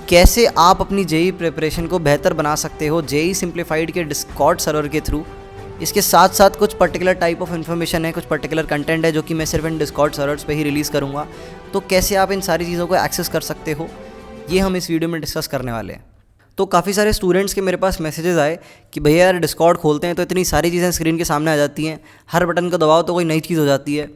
कैसे आप अपनी जेई प्रिपरेशन को बेहतर बना सकते हो जेई सिंप्लीफाइड के डिस्कॉर्ड सर्वर के थ्रू। इसके साथ साथ कुछ पर्टिकुलर टाइप ऑफ इन्फॉर्मेशन है, कुछ पर्टिकुलर कंटेंट है जो कि मैं सिर्फ इन डिस्कॉर्ड सर्वर्स पे ही रिलीज़ करूँगा। तो कैसे आप इन सारी चीज़ों को एक्सेस कर सकते हो, ये हम इस वीडियो में डिस्कस करने वाले हैं। तो काफ़ी सारे स्टूडेंट्स के मेरे पास मैसेजेस आए कि भैया यार डिस्कॉर्ड खोलते हैं तो इतनी सारी चीज़ें स्क्रीन के सामने आ जाती हैं, हर बटन को दबाओ तो कोई नई चीज़ हो जाती है।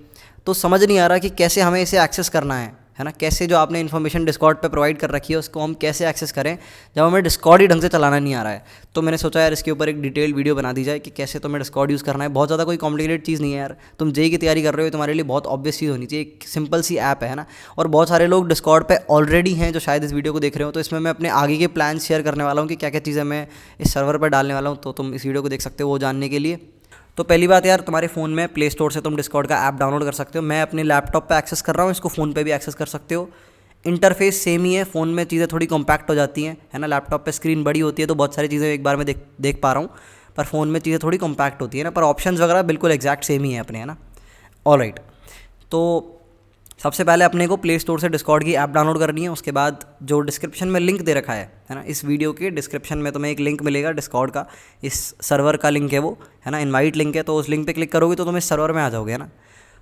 तो समझ नहीं आ रहा कि कैसे हमें इसे एक्सेस करना है ना। कैसे जो आपने इन्फॉर्मेशन डिस्कॉर्ड पे प्रोवाइड कर रखी है उसको हम कैसे एक्सेस करें जब हमें डिस्कॉर्ड ही ढंग से चलाना नहीं आ रहा है। तो मैंने सोचा यार इसके ऊपर एक डिटेल वीडियो बना दी जाए कि कैसे तुम्हें डिस्कॉर्ड यूज़ करना है। बहुत ज़्यादा कोई कॉम्प्लिकेटेड चीज़ नहीं है यार, तुम जेई की तैयारी कर रहे हो, तुम्हारे लिए बहुत ऑब्वियस चीज़ होनी चाहिए, एक सिंपल सी ऐप है ना। और बहुत सारे लोग डिस्कॉर्ड पे ऑलरेडी हैं जो शायद इस वीडियो को देख रहे हो, तो इसमें मैं अपने आगे के प्लान शेयर करने वाला हूँ कि क्या क्या चीज़ें मैं इस सर्वर पर डालने वाला हूँ। तो तुम इस वीडियो को देख सकते हो वो जानने के लिए। तो पहली बात यार, तुम्हारे फ़ोन में प्ले स्टोर से तुम डिस्कॉर्ड का ऐप डाउनलोड कर सकते हो। मैं अपने लैपटॉप पे एक्सेस कर रहा हूँ, इसको फ़ोन पे भी एक्सेस कर सकते हो। इंटरफेस सेम ही है, फ़ोन में चीज़ें थोड़ी कॉम्पैक्ट हो जाती हैं, है ना। लैपटॉप पे स्क्रीन बड़ी होती है तो बहुत सारी चीज़ें एक बार में देख पा रहा हूँ, पर फ़ोन में चीज़ें थोड़ी कॉम्पैक्ट होती है ना। पर ऑप्शंस वगैरह बिल्कुल एग्जैक्ट सेम ही है अपने, है ना। ऑलराइट, तो सबसे पहले अपने को प्ले स्टोर से डिस्कॉर्ड की ऐप डाउनलोड करनी है। उसके बाद जो डिस्क्रिप्शन में लिंक दे रखा है ना, इस वीडियो के डिस्क्रिप्शन में तुम्हें एक लिंक मिलेगा डिस्कॉर्ड का, इस सर्वर का लिंक है वो, है ना, इनवाइट लिंक है। तो उस लिंक पे क्लिक करोगे तो तुम इस सर्वर में आ जाओगे, है ना।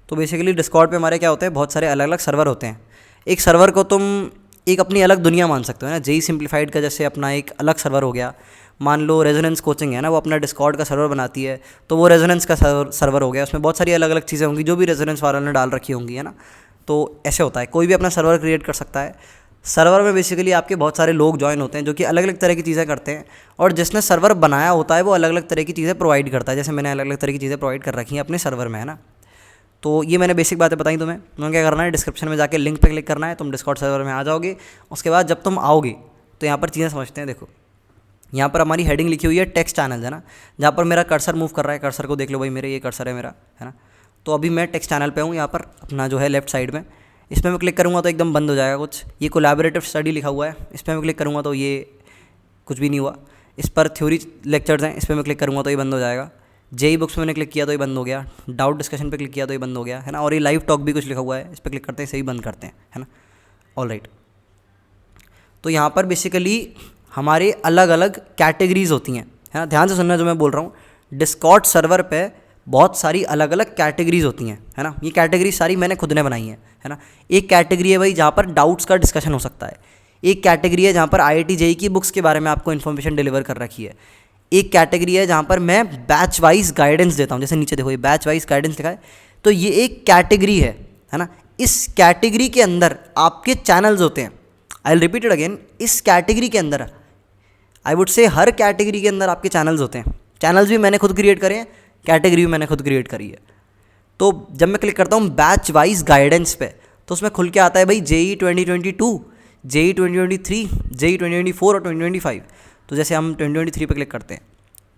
तो बेसिकली डिस्कॉर्ड पे हमारे क्या होते हैं, बहुत सारे अलग अलग सर्वर होते हैं। एक सर्वर को तुम एक अपनी अलग दुनिया मान सकते हो ना, जेई सिंप्लीफाइड का जैसे अपना एक अलग सर्वर हो गया। मान लो रेजोनेंस कोचिंग है ना, वो अपना डिस्कॉर्ड का सर्वर बनाती है, तो वो रेजोनेंस का सर्वर हो गया। उसमें बहुत सारी अलग अलग चीज़ें होंगी जो भी रेजोनेंस वालों ने डाल रखी होंगी, है ना। तो ऐसे होता है, कोई भी अपना सर्वर क्रिएट कर सकता है। सर्वर में बेसिकली आपके बहुत सारे लोग ज्वाइन होते हैं जो कि अलग अलग तरह की चीज़ें करते हैं, और जिसने सर्वर बनाया होता है वो अलग अलग तरह की चीज़ें प्रोवाइड करता है। जैसे मैंने अलग अलग तरह की चीज़ें प्रोवाइड कर रखी हैं अपने सर्वर में, है ना। तो ये मैंने बेसिक बातें बताई तुम्हें क्या करना है, डिस्क्रिप्शन में जाके लिंक पे क्लिक करना है, तुम डिस्कॉर्ड सर्वर में आ जाओगे। उसके बाद जब तुम आओगे तो यहाँ पर चीज़ें समझते हैं। देखो यहाँ पर हमारी हेडिंग लिखी हुई है टेक्स्ट चैनल, है ना, जहाँ पर मेरा कर्सर मूव कर रहा है। कर्सर को देख लो भाई, मेरे ये कर्सर है मेरा, है ना। तो अभी मैं टेक्स्ट चैनल पे हूँ, यहाँ पर अपना जो है लेफ्ट साइड में। इस पर मैं क्लिक करूँगा तो एकदम बंद हो जाएगा कुछ। ये कोलैबोरेटिव स्टडी लिखा हुआ है, इस पर मैं क्लिक करूँगा तो ये कुछ भी नहीं हुआ। इस पर थ्योरी लेक्चर्स हैं, इस पर मैं क्लिक करूँगा तो ये बंद हो जाएगा। जेई बुक्स में मैंने क्लिक किया तो ये बंद हो गया। डाउट डिस्कशन पे क्लिक किया तो ये बंद हो गया, है ना। और ये लाइव टॉक भी कुछ लिखा हुआ है, इस पर क्लिक करते हैं, सही बंद करते हैं, है ना। ऑलराइट, तो यहाँ पर बेसिकली हमारे अलग अलग कैटेगरीज होती हैं, है ना। ध्यान से सुनना जो मैं बोल रहा हूँ। डिस्कॉर्ड सर्वर पे बहुत सारी अलग अलग कैटेगरीज होती हैं, है ना। ये कैटेगरी सारी मैंने खुद ने बनाई है ना। एक कैटेगरी है भाई जहाँ पर डाउट्स का डिस्कशन हो सकता है। एक कैटेगरी है जहाँ पर IIT जेई की बुक्स के बारे में आपको इन्फॉर्मेशन डिलीवर कर रखी है। एक कैटेगरी है जहाँ पर मैं बैच वाइज गाइडेंस देता हूँ, जैसे नीचे देखो ये बैच वाइज गाइडेंस लिखा है। तो ये एक कैटेगरी है ना। इस कैटेगरी के अंदर आपके चैनल्स होते हैं। I will repeat it again, इस कैटेगरी के अंदर I would say her category के अंदर आपके चैनल्स होते हैं। चैनल्स भी मैंने खुद क्रिएट करे हैं, कैटेगरी भी मैंने खुद क्रिएट करी है। तो जब मैं क्लिक करता हूँ बैच वाइज गाइडेंस पे तो उसमें खुल के आता है भाई जेई 2022, जेई 2023, जेई 2024 और 2025। तो जैसे हम 2023 पे क्लिक करते हैं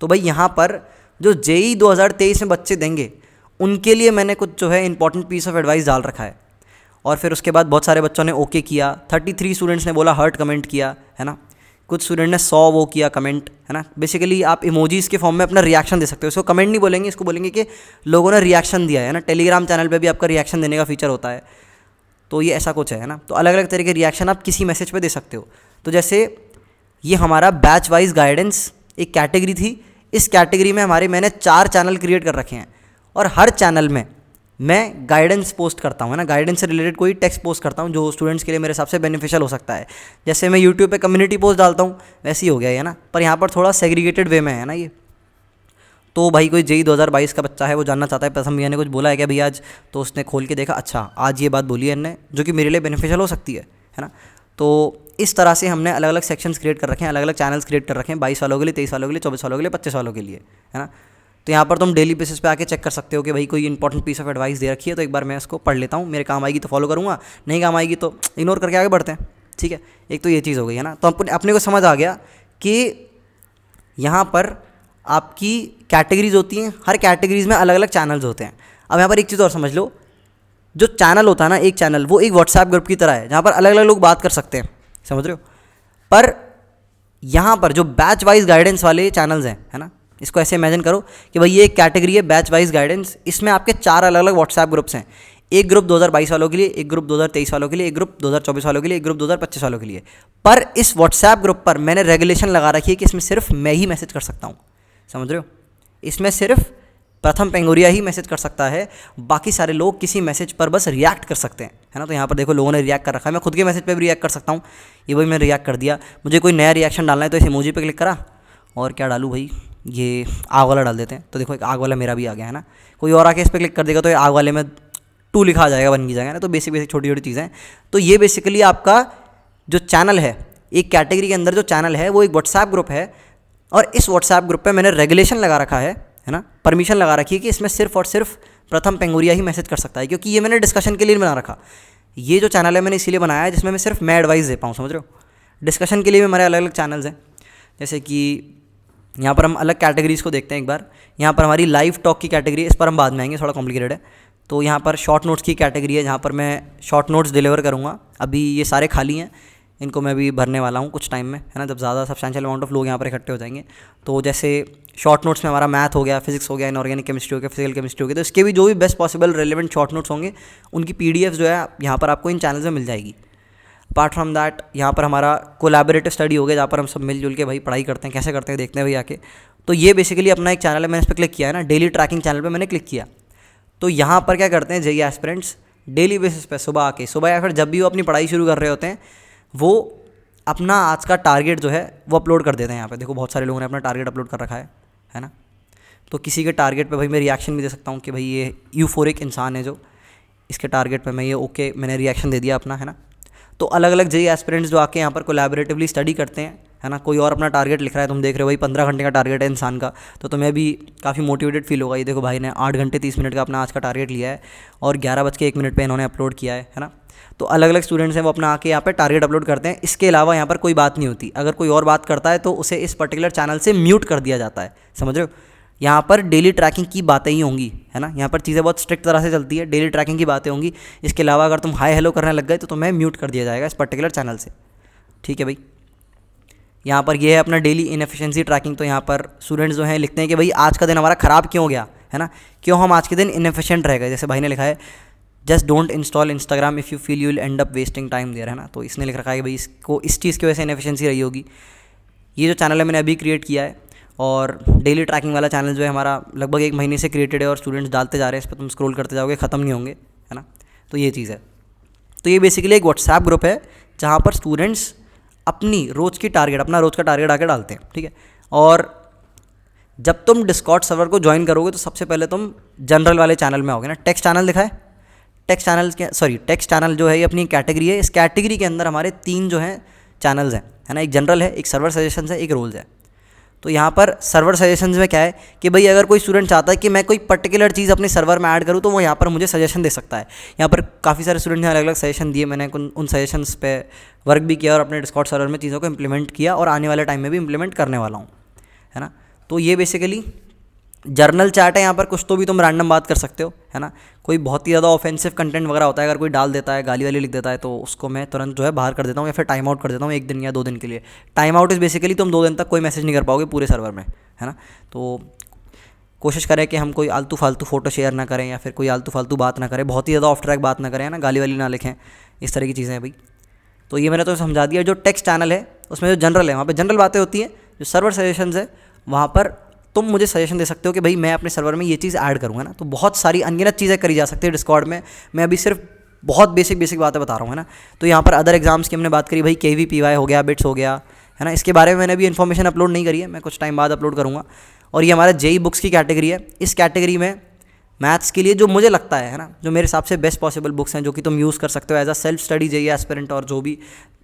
तो भाई यहाँ पर जो जेई 2023 में बच्चे देंगे उनके लिए मैंने कुछ जो है इंपॉर्टेंट पीस ऑफ एडवाइस डाल रखा है। और फिर उसके बाद बहुत सारे बच्चों ने ओके किया, 33 स्टूडेंट्स ने बोला हर्ट कमेंट किया, है ना। कुछ स्टूडेंट ने 100 वो किया कमेंट, है ना। बेसिकली आप इमोजीज के फॉर्म में अपना रिएक्शन दे सकते हो। इसको कमेंट नहीं बोलेंगे, इसको बोलेंगे कि लोगों ने रिएक्शन दिया है ना। टेलीग्राम चैनल पे भी आपका रिएक्शन देने का फीचर होता है, तो ये ऐसा कुछ है ना। तो अलग अलग तरह के रिएक्शन आप किसी मैसेज पे दे सकते हो। तो जैसे ये हमारा बैच वाइज गाइडेंस एक कैटेगरी थी। इस कैटेगरी में मैंने 4 चैनल क्रिएट कर रखे हैं, और हर चैनल में मैं गाइडेंस पोस्ट करता हूँ, है ना। गाइडेंस से रिलेटेड कोई टेक्स्ट पोस्ट करता हूँ जो स्टूडेंट्स के लिए मेरे हिसाब से बेनिफिशियल हो सकता है। जैसे मैं यूट्यूब पे कम्युनिटी पोस्ट डालता हूँ वैसे ही हो गया है ना, पर यहाँ पर थोड़ा सेग्रीगेटेड वे में है ना ये। तो भाई कोई जेई 2022 का बच्चा है, वो जानना चाहता है प्रथम भैया ने कुछ बोला है क्या भैया आज, तो उसने खोल के देखा, अच्छा आज ये बात बोली है इनने जो कि मेरे लिए बेनिफिशियल हो सकती है ना। तो इस तरह से हमने अलग अलग सेक्शंस क्रिएट कर रखे हैं, अलग अलग चैनल्स क्रिएट कर रखे हैं, 22 वालों के लिए, 23 वालों के लिए, 24 वालों के लिए, 25 वालों के लिए, है ना। तो यहाँ पर तुम डेली बेसिस पे आके चेक कर सकते हो कि भाई कोई इंपॉर्टेंट पीस ऑफ एडवाइस दे रखी है तो एक बार मैं इसको पढ़ लेता हूँ, मेरे काम आएगी तो फॉलो करूँगा, नहीं काम आएगी तो इग्नोर करके आगे बढ़ते हैं, ठीक है। एक तो ये चीज़ हो गई, है ना। तो अपने को समझ आ गया कि यहाँ पर आपकी कैटेगरीज होती हैं, हर कैटेगरीज में अलग अलग चैनल्स होते हैं। अब यहाँ पर एक चीज़ और समझ लो, जो चैनल होता है ना, एक चैनल वो एक व्हाट्सएप ग्रुप की तरह है जहाँ पर अलग अलग लोग बात कर सकते हैं, समझ रहे हो। पर यहाँ पर जो बैच वाइज गाइडेंस वाले चैनल्स हैं, है ना, इसको ऐसे इमेजिन करो कि भाई ये एक कैटेगरी है बैच वाइज गाइडेंस, इसमें आपके 4 अलग अलग व्हाट्सएप ग्रुप्स हैं। एक ग्रुप 2022 वालों के लिए, एक ग्रुप 2023 वालों के लिए, एक ग्रुप 2024 वालों के लिए, एक ग्रुप 2025 वालों के लिए। पर इस व्हाट्सएप ग्रुप पर मैंने रेगुलेशन लगा रखी है कि इसमें सिर्फ मैं ही मैसेज कर सकता हूँ, समझ रहे हो? इसमें सिर्फ प्रथम पेंगोरिया ही मैसेज कर सकता है, बाकी सारे लोग किसी मैसेज पर बस रिएक्ट कर सकते हैं, है ना। तो यहाँ पर देखो लोगों ने रिएक्ट कर रखा है, मैं खुद के मैसेज पे भी रिएक्ट कर सकता हूँ। ये भाई मैंने रिएक्ट कर दिया, मुझे कोई नया रिएक्शन डालना है तो इस इमोजी पे क्लिक करा, और क्या डालूँ भाई, ये आग वाला डाल देते हैं। तो देखो एक आग वाला मेरा भी आ गया, है ना। कोई और आके इस पर क्लिक कर देगा तो ये आग वाले में 2 लिखा आ जाएगा 1 की जगह ना। तो बेसिक छोटी छोटी चीज़ें हैं। तो ये बेसिकली आपका जो चैनल है, एक कैटेगरी के अंदर जो चैनल है वो एक व्हाट्सएप ग्रुप है, और इस व्हाट्सएप ग्रुप पे मैंने रेगुलेशन लगा रखा है ना, परमिशन लगा रखी है कि इसमें सिर्फ और सिर्फ प्रथम पेंगोरिया ही मैसेज कर सकता है, क्योंकि ये मैंने डिस्कशन के लिए नहीं बना रखा। ये जो चैनल है मैंने इसीलिए बनाया है जिसमें मैं सिर्फ मैं एडवाइस दे पाऊँ, समझ रहे हो। डिस्कशन के लिए भी हमारे अलग अलग चैनल्स हैं, जैसे कि यहाँ पर हम अलग कैटेगरीज़ को देखते हैं एक बार। यहाँ पर हमारी लाइव टॉक की कैटेगरी है, इस पर हम बाद में आएंगे, थोड़ा कॉम्प्लिकेटेड है। तो यहाँ पर शॉर्ट नोट्स की कैटेगरी है, जहाँ पर मैं शॉर्ट नोट्स डिलीवर करूँगा। अभी ये सारे खाली हैं, इनको मैं भी भरने वाला हूँ कुछ टाइम में, है ना, जब ज़्यादा सब्सटेंशियल अमाउंट ऑफ लोग यहाँ पर इकट्ठे हो जाएंगे। तो जैसे शॉर्ट नोट्स में हमारा मैथ हो गया, फिजिक्स हो गया, इनऑर्गेनिक केमिस्ट्री हो गया, फिजिकल केमिस्ट्री हो गया, तो इसके भी जो भी best possible relevant short notes होंगे उनकी PDF जो है यहाँ पर आपको इन चैनल्स में मिल जाएगी। अपार्ट फ्रॉम दैट यहाँ पर हमारा कोलैबोरेटिव स्टडी हो गया, जहाँ पर हम सब मिलजुल के भाई पढ़ाई करते हैं, कैसे करते हैं देखते हैं भाई आके। तो ये बेसिकली अपना एक चैनल है, मैंने इस पर क्लिक किया है ना, डेली ट्रैकिंग चैनल पर मैंने क्लिक किया। तो यहाँ पर क्या करते हैं जेईई एस्पिरेंट्स डेली बेसिस पे सुबह आके, सुबह या फिर जब भी वो अपनी पढ़ाई शुरू कर रहे होते हैं, वो अपना आज का टारगेट जो है वो अपलोड कर देते हैं। यहाँ पे देखो बहुत सारे लोगों ने अपना टारगेट अपलोड कर रखा है ना। तो किसी के टारगेट पे भाई मैं रिएक्शन भी दे सकता हूँ कि भाई ये यूफोरिक इंसान है जो, इसके टारगेट पे मैं ये ओके मैंने रिएक्शन दे दिया अपना, है ना। तो अलग अलग जेईई एस्पिरेंट्स जो आके यहाँ पर कोलैबोरेटिवली स्टडी करते हैं, है ना। कोई और अपना टारगेट लिख रहा है, तुम देख रहे हो भाई 15 घंटे का टारगेट है इंसान का, तो तुम्हें भी काफ़ी मोटिवेटेड फील होगा। ये देखो भाई ने 8 घंटे 30 मिनट का अपना आज का टारगेट लिया है और 11:01 पे इन्होंने अपलोड किया है ना। तो अलग अलग स्टूडेंट्स हैं वो अपना आके यहाँ पे टारगेट अपलोड करते हैं। इसके अलावा यहाँ पर कोई बात नहीं होती, अगर कोई और बात करता है तो उसे इस पर्टिकुलर चैनल से म्यूट कर दिया जाता है, समझ रहे हो। यहाँ पर डेली ट्रैकिंग की बातें ही होंगी, है ना। यहाँ पर चीज़ें बहुत स्ट्रिक्ट तरह से चलती है, डेली ट्रैकिंग की बातें होंगी। इसके अलावा अगर तुम हाय हेलो करने लग गए तो तुम्हें म्यूट कर दिया जाएगा इस पर्टिकुलर चैनल से, ठीक है भाई। यहाँ पर ये है अपना डेली इनएफिशिएंसी ट्रैकिंग। तो यहाँ पर स्टूडेंट्स जो हैं लिखते हैं कि भाई आज का दिन हमारा ख़राब क्यों गया, है ना, क्यों हम आज के दिन इनएफिशिएंट रह गए। जैसे भाई ने लिखा है just don't install Instagram if you feel you will end up wasting time there, है ना। तो इसने लिख रखा है कि भाई इसको इस चीज़ की वजह से इनएफिशिएंसी रही होगी। ये जो चैनल है मैंने अभी क्रिएट किया है, और डेली ट्रैकिंग वाला चैनल जो है हमारा लगभग 1 महीने से क्रिएटेड है, और स्टूडेंट्स डालते जा रहे हैं, इस पर तुम स्क्रॉल करते जाओगे, ख़त्म नहीं होंगे, है ना। तो ये चीज़ है। तो ये बेसिकली एक व्हाट्सएप ग्रुप है जहाँ पर स्टूडेंट्स अपनी रोज़ की टारगेट, अपना रोज़ का टारगेट आके डालते हैं, ठीक है। और जब तुम डिस्कॉर्ड सर्वर को ज्वाइन करोगे तो सबसे पहले तुम जनरल वाले चैनल में आओगे ना। टेक्स्ट चैनल दिखा है, टेक्स्ट चैनल जो है ये अपनी कैटेगरी है। इस कैटेगरी के अंदर हमारे 3 जो हैं चैनल्स हैं, है ना। एक जनरल है, एक सर्वर सजेशंस है, एक रोल्स है। तो यहाँ पर सर्वर सजेशंस में क्या है कि भाई अगर कोई स्टूडेंट चाहता है कि मैं कोई पर्टिकुलर चीज़ अपने सर्वर में ऐड करूँ तो वो यहाँ पर मुझे सजेशन दे सकता है। यहाँ पर काफ़ी सारे स्टूडेंट ने अलग अलग सजेशन दिए, मैंने उन सजेशंस पे वर्क भी किया और अपने डिस्कॉर्ड सर्वर में चीज़ों को इम्प्लीमेंट किया, और आने वाले टाइम में भी इम्प्लीमेंट करने वाला हूँ, है ना। तो ये बेसिकली जर्नल चैट है। यहाँ पर कुछ तो भी तुम रैंडम बात कर सकते हो, है ना। कोई बहुत ही ज़्यादा ऑफेंसिव कंटेंट वगैरह होता है, अगर कोई डाल देता है, गाली वाली लिख देता है, तो उसको मैं तुरंत जो है बाहर कर देता हूँ या फिर टाइम आउट कर देता हूँ 1 दिन या 2 दिन के लिए। टाइम आउट इज़ बेसिकली तुम 2 दिन तक कोई मैसेज नहीं कर पाओगे पूरे सर्वर में, है ना। तो कोशिश करें कि हम कोई आलतू फालतू फ़ोटो शेयर ना करें या फिर कोई आलतू फालतू बात ना करें, बहुत ही ज़्यादा ऑफ ट्रैक बात ना करें, है ना, गाली वाली ना लिखें, इस तरह की चीज़ें हैं भाई। तो ये मैंने तो समझा दिया। जो टेक्स्ट चैनल है उसमें जो जनरल है वहाँ पर जनरल बातें होती हैं। जो सर्वर सजेशंस है वहाँ पर तुम मुझे सजेशन दे सकते हो कि भाई मैं अपने सर्वर में ये चीज़ ऐड करूँगा ना। तो बहुत सारी अनगिनत चीज़ें करी जा सकती है डिस्कॉर्ड में। मैं अभी सिर्फ बहुत बेसिक बातें बता रहा हूँ, है ना। तो यहाँ पर अदर एग्जाम्स की हमने बात करी, भाई KVPY हो गया, बिट्स हो गया, है ना। इसके बारे में मैंने अभी इन्फॉर्मेशन अपलोड नहीं करी है, मैं कुछ टाइम बाद अपलोड करूँगा। और ये हमारा जेईई बुक्स की कैटेगरी है। इस कैटेगरी में मैथ्स के लिए जो मुझे लगता है ना, जो मेरे हिसाब से बेस्ट पॉसिबल बुक्स हैं जो कि तुम यूज़ कर सकते हो as a self study JEE aspirant, और जो भी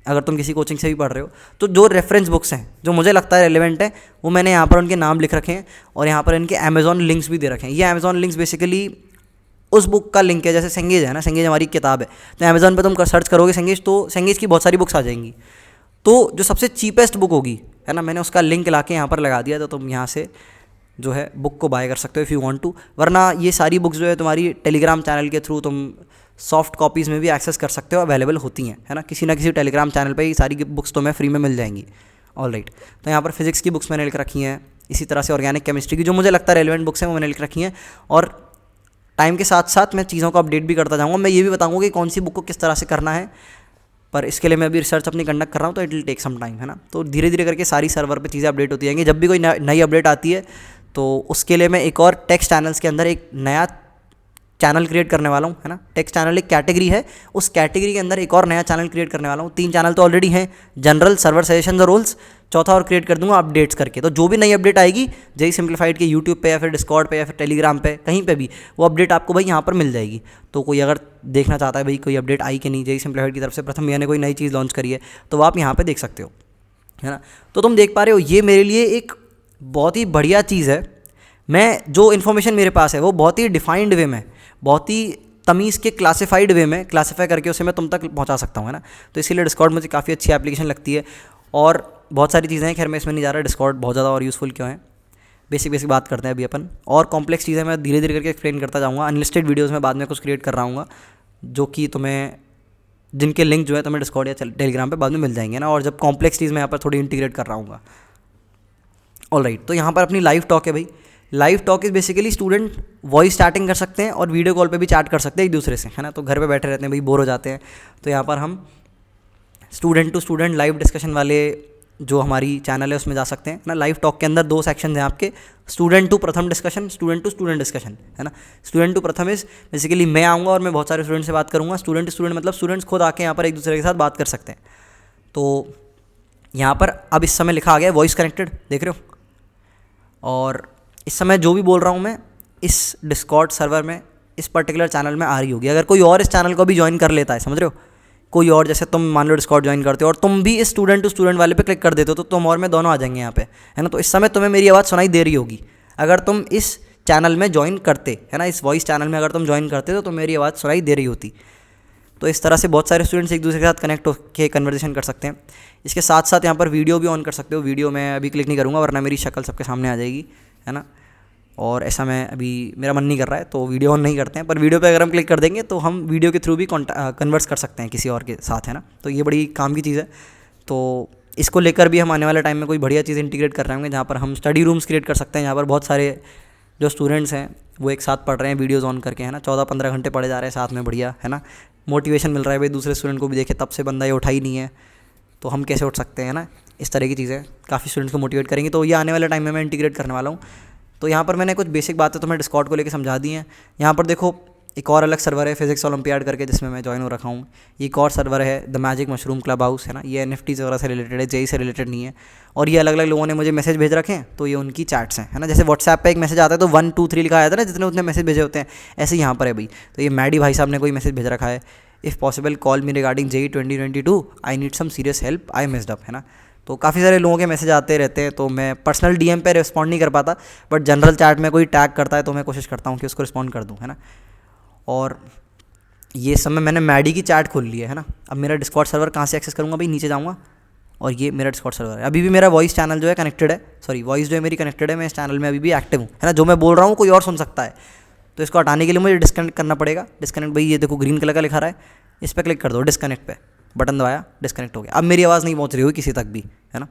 अगर तुम किसी कोचिंग से भी पढ़ रहे हो, तो जो रेफरेंस बुक्स हैं जो मुझे लगता है रेलेवेंट है वो मैंने यहाँ पर उनके नाम लिख रखे हैं, और यहाँ पर इनके अमेज़ॉन लिंक्स भी दे रखे हैं। ये अमेज़ॉन लिंक्स बेसिकली उस बुक का लिंक है, जैसे सेंगेज है ना, सेंगेज हमारी किताब है, तो अमेज़ॉन पे तुम सर्च करोगे सेंगेज, तो सेंगेज की बहुत सारी बुक्स आ जाएंगी। तो जो सबसे चीपेस्ट बुक होगी, है ना, मैंने उसका लिंक ला के यहाँ पर लगा दिया, तो तुम यहाँ से जो है बुक को बाय कर सकते हो इफ़ यू वांट टू। वरना ये सारी बुक्स जो है तुम्हारी टेलीग्राम चैनल के थ्रू तुम सॉफ्ट कॉपीज़ में भी एक्सेस कर सकते हो, अवेलेबल होती हैं, है ना। किसी ना किसी टेलीग्राम चैनल पे ये सारी बुक्स तुम्हें फ्री में मिल जाएंगी। ऑलराइट, तो यहाँ पर फिजिक्स की बुक्स मैंने लिख रखी हैं, इसी तरह से ऑर्गेनिक केमिस्ट्री की जो मुझे लगता है रेलेवेंट बुक्स हैं वो मैंने लिख रखी हैं। और टाइम के साथ साथ मैं चीज़ों को अपडेट भी करता जाऊँगा। मैं ये भी बताऊँगा कि कौन सी बुक को किस तरह से करना है, पर इसके लिए मैं अभी रिसर्च अपनी कंडक्ट कर रहा हूँ, तो it will take some time, है ना। तो धीरे धीरे करके सारी सर्वर पे चीज़ें अपडेट होती जाएंगी। जब भी कोई नई अपडेट आती है तो उसके लिए मैं एक और टेक्स्ट चैनल्स के अंदर एक नया चैनल क्रिएट करने वाला हूँ, है ना। टेक्स्ट चैनल एक कैटेगरी है, उस कैटेगरी के अंदर एक और नया चैनल क्रिएट करने वाला हूँ। 3 चैनल तो ऑलरेडी हैं, जनरल, सर्वर सजेशन और रोल्स, चौथा और क्रिएट कर दूंगा अपडेट्स करके। तो जो भी नई अपडेट आएगी जेई सिंप्लीफाइड के यूट्यूब पे या फिर डिस्कॉर्ड पे या फिर टेलीग्राम पे, कहीं पे भी वो अपडेट आपको भाई यहाँ पर मिल जाएगी। तो कोई अगर देखना चाहता है भाई कोई अपडेट आई कि नहीं, जेई सिंप्लीफाइड की तरफ से प्रथम भैया ने कोई नई चीज़ लॉन्च करी है, तो वो आप यहाँ पर देख सकते हो, है ना। तो तुम देख पा रहे हो ये मेरे लिए एक बहुत ही बढ़िया चीज़ है। मैं जो इन्फॉर्मेशन मेरे पास है वो बहुत ही डिफाइंड वे में, बहुत ही तमीज़ के क्लासिफाइड वे में क्लासीफाई करके उसे मैं तुम तक पहुंचा सकता हूं, है ना। तो इसीलिए डिस्कॉर्ड मुझे काफ़ी अच्छी एप्लीकेशन लगती है। और बहुत सारी चीज़ें हैं, खैर मैं इसमें नहीं जा रहा, डिस्कॉर्ड बहुत ज़्यादा और यूज़फुल क्यों है, बेसिक बात करते हैं अभी अपन। और कॉम्प्लेक्स चीज़ें मैं धीरे धीरे करके एक्सप्लेन करता जाऊँगा। अनलिस्टेड वीडियोज़ में बाद में कुछ क्रिएट कर रहा हूँ जो कि तुम्हें, जिनके लिंक जो है तुम्हें डिस्कॉर्ड या टेलीग्राम पर बाद में मिल जाएंगे ना। और जब कॉम्प्लेक्स चीज़ मैं यहाँ पर थोड़ी इंटीग्रेट कर रहा हूँ। ऑलराइट, तो यहाँ पर अपनी लाइव टॉक है भाई। Live talk is basically student voice chatting कर सकते हैं और वीडियो कॉल पे भी चैट कर सकते हैं एक दूसरे से, है ना। तो घर पे बैठे रहते हैं भाई, बोर हो जाते हैं, तो यहाँ पर हम student to student live discussion वाले जो हमारी चैनल है उसमें जा सकते हैं ना। लाइव टॉक के अंदर 2 सेक्शन हैं आपके, student to Pratham discussion, student to student discussion, है ना। Student to Pratham is basically मैं आऊँगा और मैं बहुत सारे स्टूडेंट से बात करूँगा। स्टूडेंट टू स्टूडेंट मतलब स्टूडेंट्स खुद आके यहाँ पर एक दूसरे के साथ बात कर सकते हैं। तो यहाँ पर अब इस समय लिखा आ गया वॉइस कनेक्टेड, देख रहे हो। और इस समय जो भी बोल रहा हूँ मैं इस डिस्कॉर्ड सर्वर में, इस पर्टिकुलर चैनल में आ रही होगी। अगर कोई और इस चैनल को भी ज्वाइन कर लेता है, समझ रहे हो, कोई और, जैसे तुम मान लो डिस्कॉर्ड ज्वाइन करते हो और तुम भी इस स्टूडेंट टू स्टूडेंट वाले पे क्लिक कर देते हो, तो तुम और मैं दोनों आ जाएंगे यहाँ पे, है ना। तो इस समय तुम्हें मेरी आवाज़ सुनाई दे रही होगी अगर तुम इस चैनल में ज्वाइन करते, है ना। इस वॉइस चैनल में अगर तुम ज्वाइन करते तो मेरी आवाज़ सुनाई दे रही होती। तो इस तरह से बहुत सारे स्टूडेंट्स एक दूसरे के साथ कनेक्ट होकर कन्वर्सेशन कर सकते हैं। इसके साथ साथ यहाँ पर वीडियो भी ऑन कर सकते हो। वीडियो मैं अभी क्लिक नहीं करूँगा वरना मेरी शक्ल सबके सामने आ जाएगी, है ना। और ऐसा मैं अभी, मेरा मन नहीं कर रहा है तो वीडियो ऑन नहीं करते हैं, पर वीडियो पे अगर हम क्लिक कर देंगे तो हम वीडियो के थ्रू भी कन्वर्स कर सकते हैं किसी और के साथ, है ना। तो ये बड़ी काम की चीज़ है। तो इसको लेकर भी हम आने वाले टाइम में कोई बढ़िया चीज़ इंटीग्रेट कर रहे होंगे, जहाँ पर हम स्टडी रूम्स क्रिएट कर सकते हैं, जहाँ पर बहुत सारे जो स्टूडेंट्स हैं वो एक साथ पढ़ रहे हैं वीडियोज़ ऑन करके, है ना। 14-15 घंटे पढ़े जा रहे हैं साथ में, बढ़िया, है ना। मोटिवेशन मिल रहा है भाई, दूसरे स्टूडेंट को भी देखे तब से बंदा ये उठा ही नहीं है, तो हम कैसे उठ सकते हैं ना। इस तरह की चीज़ें काफ़ी स्टूडेंट्स को मोटिवेट करेंगी। तो ये आने वाले टाइम में मैं इंटीग्रेट करने वाला हूँ। तो यहाँ पर मैंने कुछ बेसिक बातें तुम्हें डिस्कॉर्ड को लेकर समझा दी हैं। यहाँ पर देखो एक और अलग सर्वर है फिजिक्स ओलंपियाड करके, जिसमें मैं ज्वाइन हो रखा हूँ। एक और सर्वर है the magic mushroom club house, है ना। ये NFTs वगैरह से रिलेटेड है, जेई से रिलेटेड नहीं है। और ये अलग अलग लोगों ने मुझे मैसेज भेज रखे हैं, तो ये उनकी चैट्स हैं, है ना। जैसे व्हाट्सएप पे एक मैसेज आता है तो 1 2 3 लिखा आता है ना, जितने उतने मैसेज भेजे होते हैं, ऐसे यहाँ पर है भाई। तो ये मैडी भाई साहब ने कोई मैसेज भेज रखा है, if possible call me regarding JEE 2022, I need some serious help, I missed up, है ना। तो काफ़ी सारे लोगों के मैसेज आते रहते हैं, तो मैं पर्सनल DM पे रिस्पॉन्ड नहीं कर पाता, बट जनरल चैट में कोई टैग करता है तो मैं कोशिश करता हूँ कि उसको रिस्पॉन्ड कर दूँ, है ना। और ये समय मैंने मैडी की चैट खोल ली है ना। अब मेरा डिस्कॉर्ड सर्वर कहाँ से एक्सेस करूँगा भाई, नीचे जाऊँगा और ये मेरा डिस्कॉर्ड सर्वर है। अभी भी मेरा वॉइस चैनल जो है कनेक्टेड है, सॉरी वॉइस जो है मेरी कनेक्टेड है, मैं इस चैनल में अभी भी एक्टिव हूँ, है ना। जो मैं बोल रहा हूँ कोई और सुन सकता है, तो इसको हटाने के लिए मुझे डिस्कनेक्ट करना पड़ेगा। डिस्कनेक्ट भाई, ये देखो ग्रीन कलर का लिखा रहा है, इस पर क्लिक कर दो, डिस्कनेक्ट पे बटन दबाया, डिस्कनेक्ट हो गया। अब मेरी आवाज़ नहीं पहुँच रही होगी किसी तक भी, है ना।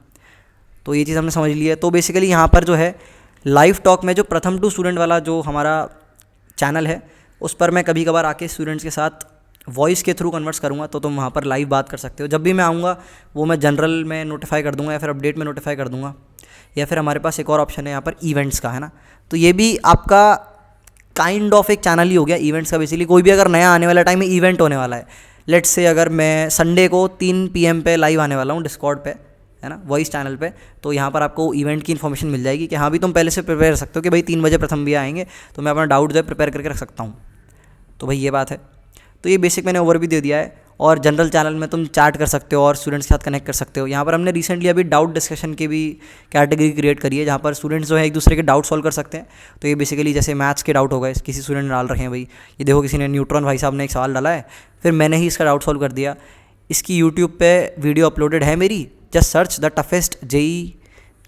तो ये चीज़ हमने समझ ली है। तो बेसिकली यहाँ पर जो है लाइव टॉक में जो प्रथम टू स्टूडेंट वाला जो हमारा चैनल है, उस पर मैं कभी कभार आके स्टूडेंट्स के साथ वॉइस के थ्रू कन्वर्स करूँगा, तो तुम वहाँ पर लाइव बात कर सकते हो। जब भी मैं आऊँगा वो मैं जनरल में नोटिफाई कर दूँगा या फिर अपडेट में नोटिफाई कर दूँगा, या फिर हमारे पास एक और ऑप्शन है यहाँ पर इवेंट्स का, है ना। तो ये भी आपका काइंड ऑफ एक चैनल ही हो गया इवेंट्स का। बेसिकली कोई भी अगर नया आने वाला टाइम में इवेंट होने वाला है, लेट्स से अगर मैं संडे को 3 PM पे लाइव आने वाला हूँ डिस्कॉर्ड पे, है ना, वॉइस चैनल पे, तो यहाँ पर आपको इवेंट की इन्फॉर्मेशन मिल जाएगी कि हाँ भी तुम पहले से प्रिपेयर कर सकते हो कि भाई 3 बजे प्रथम भी आएंगे, तो मैं अपना डाउट जो है प्रिपेयर करके रख सकता हूँ। तो भाई ये बात है। तो ये बेसिक मैंने ओवर भी दे दिया है। और जनरल चैनल में तुम चैट कर सकते हो और स्टूडेंट्स के साथ कनेक्ट कर सकते हो। यहाँ पर हमने रिसेंटली अभी डाउट डिस्कशन की भी कैटेगरी क्रिएट करी है, जहाँ पर स्टूडेंट्स जो है एक दूसरे के डाउट सॉल्व कर सकते हैं। तो ये बेसिकली जैसे मैथ्स के डाउट हो गए, किसी स्टूडेंट ने डाल रखे हैं भाई, ये देखो किसी ने न्यूट्रॉन भाई साहब ने एक सवाल डाला है, फिर मैंने ही इसका डाउट सॉल्व कर दिया। इसकी यूट्यूब पे वीडियो अपलोडेड है मेरी, just search the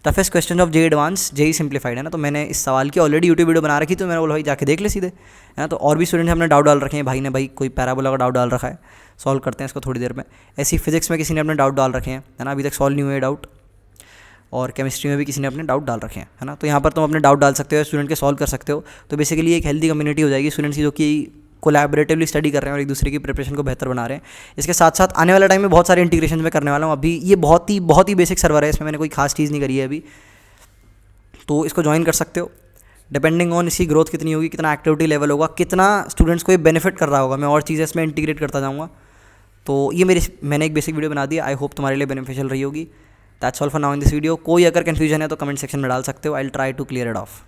toughest question of JEE advance JEE simplified, है ना। तो मैंने इस सवाल की ऑलरेडी यूट्यूब वीडियो बना रखी, तो मैंने बोला भाई जाके देख ले सीधे, है ना। तो और भी स्टूडेंट हमने डाउट डाल रखे हैं, भाई ने भाई कोई पैराबोला का डाउट डाल रखा है, सॉल्व करते हैं इसको थोड़ी देर में। ऐसी फिजिक्स में किसी ने अपने डाउट डाल रखे हैं, है ना, अभी तक सॉल्व नहीं हुए डाउट। और केमिस्ट्री में भी किसी ने अपने डाउट डाल रखे हैं, है ना। तो यहाँ पर तुम अपने डाउट डाल सकते हो, स्टूडेंट के सॉल्व कर सकते हो। तो बेसिकली एक हेल्दी कम्युनिटी हो जाएगी स्टूडेंट्स की, जो कि कोलैबोरेटिवली स्टडी कर रहे हैं और एक दूसरे की प्रिपरेशन को बेहतर बना रहे हैं। इसके साथ साथ आने वाले टाइम में बहुत सारे इंटीग्रेशन में करने वाला हूँ। अभी ये बहुत ही बेसिक सर्वर है, इसमें मैंने कोई खास चीज़ नहीं करी है अभी, तो इसको ज्वाइन कर सकते हो। डिपेंडिंग ऑन इसकी ग्रोथ कितनी होगी, कितना एक्टिविटी लेवल होगा, कितना स्टूडेंट्स को ये बेनिफिट कर रहा होगा, मैं और चीज़ें इसमें इंटीग्रेट करता जाऊँगा। तो ये मैंने एक बेसिक वीडियो बना दी, आई होप तुम्हारे लिए बेनिफिशियल रही होगी। That's all for now in this video. कोई अगर कन्फ्यूजन है तो कमेंट सेक्शन में डाल सकते हो, I will try to clear it of.